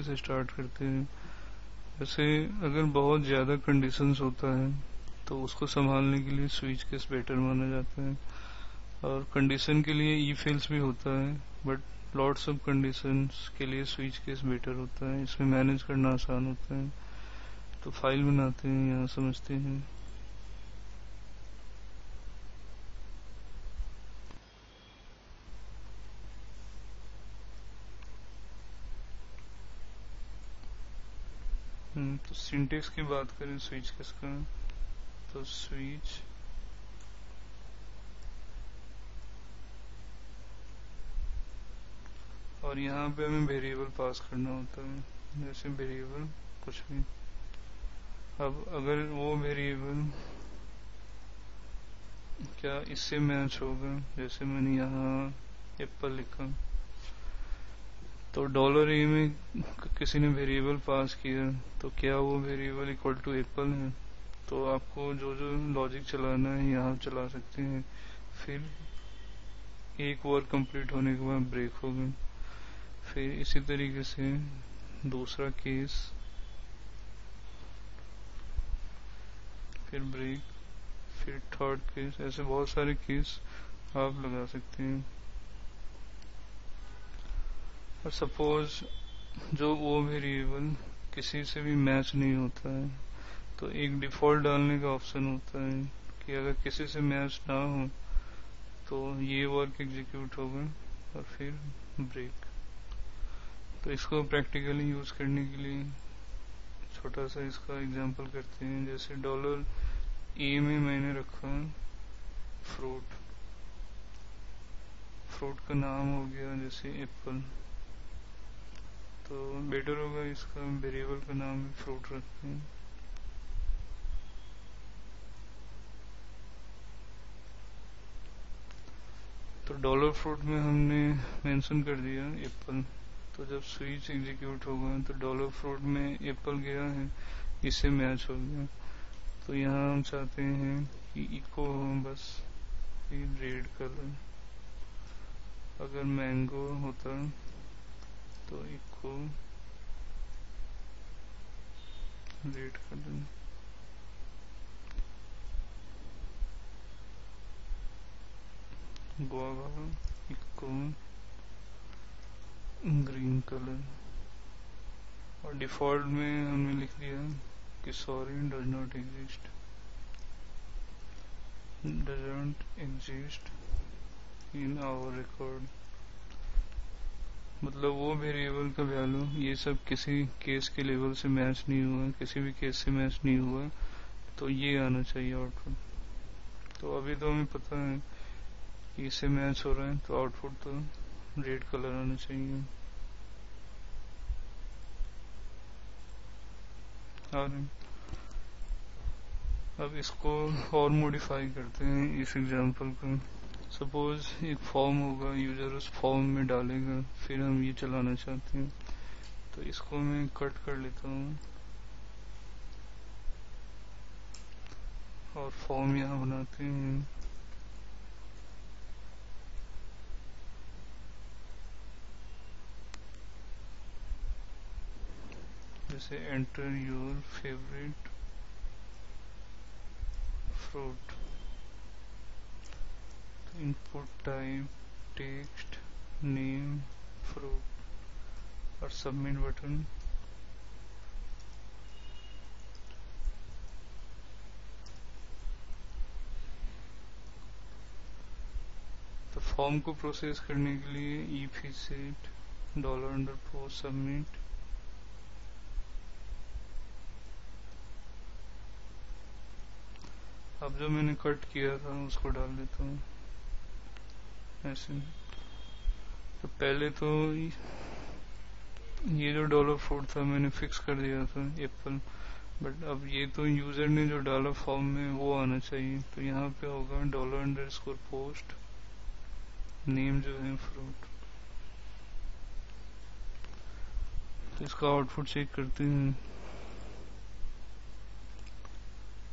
से स्टार्ट करते हैं। वैसे अगर बहुत ज़्यादा कंडीशंस होता है तो उसको संभालने के लिए स्विच केस बेटर माना जाता है। और कंडीशन के लिए ई फेल्स भी होता है, बट लॉट्स ऑफ कंडीशंस के लिए स्विच केस बेटर होता है। इसमें मैनेज करना आसान होता है। तो फाइल बनाते हैं, यहाँ समझते हैं। तो सिंटेक्स की बात करें स्विच केस का, तो स्विच और यहाँ पे हमें वेरिएबल पास करना होता है, जैसे वेरिएबल कुछ भी। अब अगर वो वेरिएबल क्या इससे मैच होगा, जैसे मैंने यहाँ एप्पल लिखा, तो $a में किसी ने वेरिएबल पास किया, तो क्या वो वेरिएबल इक्वल टू एप्पल है? तो आपको जो जो लॉजिक चलाना है यहाँ चला सकते हैं। फिर एक वर्ड कंप्लीट होने के बाद ब्रेक होगा। फिर इसी तरीके से दूसरा केस, फिर ब्रेक, फिर थर्ड केस, ऐसे बहुत सारे केस आप लगा सकते हैं। और सपोज जो वो वेरिएबल किसी से भी मैच नहीं होता है, तो एक डिफॉल्ट डालने का ऑप्शन होता है कि अगर किसी से मैच ना हो तो ये वर्क एग्जीक्यूट होगा और फिर ब्रेक। तो इसको प्रैक्टिकली यूज करने के लिए छोटा सा इसका एग्जांपल करते हैं। जैसे $a में मैंने रखा फ्रूट, फ्रूट का नाम हो गया जैसे एप्पल, तो बेटर होगा इसका वेरिएबल का नाम भी फ्रूट रखते हैं। तो $fruit में हमने मेंशन कर दिया एप्पल, तो जब स्विच एग्जीक्यूट होगा तो $fruit में एप्पल गया है, इससे मैच हो गया। तो यहाँ हम चाहते हैं कि इको हो बस रेड कलर। अगर मैंगो होता तो echo red colour, guava echo green colour. और डिफॉल्ट में हमने लिख दिया कि sorry doesn't exist in our record। मतलब वो वेरिएबल का वैल्यू, ये सब किसी केस के लेवल से मैच नहीं हुआ, किसी भी केस से मैच नहीं हुआ, तो ये आना चाहिए आउटपुट। तो अभी तो हमें पता है कि इससे मैच हो रहा है, तो आउटपुट तो रेड कलर आना चाहिए। और अब इसको और मॉडिफाई करते हैं इस एग्जांपल को। सपोज एक फॉर्म होगा, यूजर उस फॉर्म में डालेगा, फिर हम ये चलाना चाहते हैं, तो इसको मैं कट कर लेता हूँ और फॉर्म यहाँ बनाते हैं। जैसे enter your favourite fruit, input type text name fruit और सबमिट बटन। तो फॉर्म को प्रोसेस करने के लिए if set $_submit। अब जो मैंने कट किया था उसको डाल देता हूँ ऐसे। तो पहले तो ये जो $fruit था मैंने फिक्स कर दिया था एप्पल, बट अब ये तो यूजर ने जो डाला फॉर्म में वो आना चाहिए। तो यहाँ पे होगा $_post नेम जो है फ्रूट। तो इसका आउटपुट चेक करते हैं।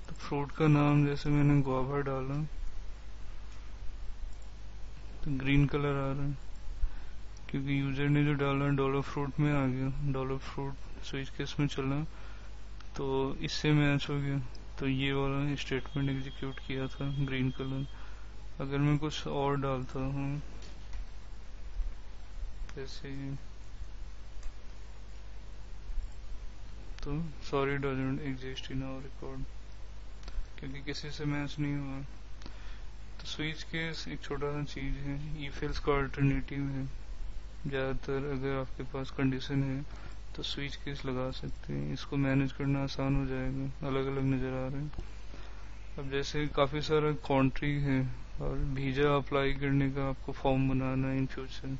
तो फ्रूट का नाम जैसे मैंने गुआवा डाला तो ग्रीन कलर आ रहा है, क्योंकि यूजर ने जो डाला डॉलर फ्रूट में आ गया, डॉलर फ्रूट स्विच केस में चला तो इससे मैच हो गया, तो ये वाला स्टेटमेंट एग्जीक्यूट किया था ग्रीन कलर। अगर मैं कुछ और डालता हूँ जैसे, तो sorry doesn't exist in our record, क्योंकि किसी से मैच नहीं हुआ। तो स्विच केस एक छोटा सा चीज है, इफ एल्स का अल्टरनेटिव है। ज्यादातर अगर आपके पास कंडीशन है तो स्विच केस लगा सकते हैं, इसको मैनेज करना आसान हो जाएगा। अलग अलग नजर आ रहे हैं। अब जैसे काफी सारा कंट्री है और वीजा अप्लाई करने का आपको फॉर्म बनाना है इन फ्यूचर,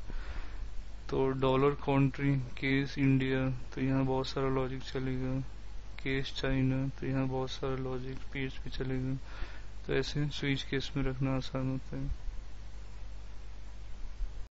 तो डॉलर कंट्री केस इंडिया, तो यहाँ बहुत सारा लॉजिक चलेगा। केस चाइना, तो यहाँ बहुत सारा लॉजिक पीएचपी चलेगा। तो ऐसे स्विच केस में रखना आसान होता है।